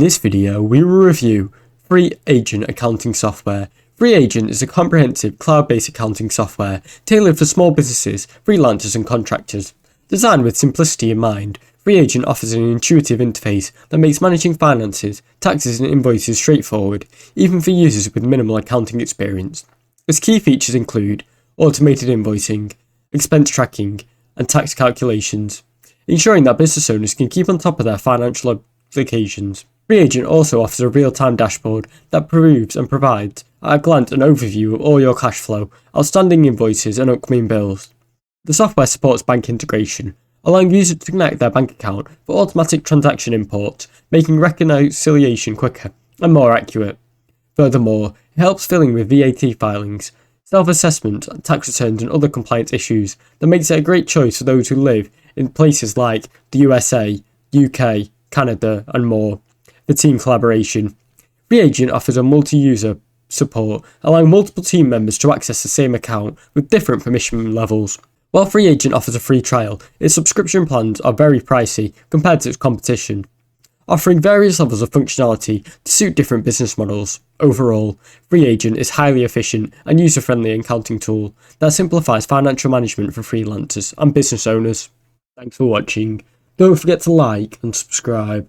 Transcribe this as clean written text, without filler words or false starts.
In this video, we will review FreeAgent Accounting Software. FreeAgent is a comprehensive cloud-based accounting software tailored for small businesses, freelancers and contractors. Designed with simplicity in mind, FreeAgent offers an intuitive interface that makes managing finances, taxes and invoices straightforward, even for users with minimal accounting experience. Its key features include automated invoicing, expense tracking, and tax calculations, ensuring that business owners can keep on top of their financial obligations. FreeAgent also offers a real-time dashboard that proves and provides at a glance an overview of all your cash flow, outstanding invoices and upcoming bills. The software supports bank integration, allowing users to connect their bank account for automatic transaction imports, making reconciliation quicker and more accurate. Furthermore, it helps filling with VAT filings, self-assessment, tax returns and other compliance issues that makes it a great choice for those who live in places like the USA, UK, Canada and more. For team collaboration, FreeAgent offers a multi-user support, allowing multiple team members to access the same account with different permission levels. While FreeAgent offers a free trial, its subscription plans are very pricey compared to its competition, offering various levels of functionality to suit different business models. Overall, FreeAgent is a highly efficient and user-friendly accounting tool that simplifies financial management for freelancers and business owners. Thanks for watching. Don't forget to like and subscribe.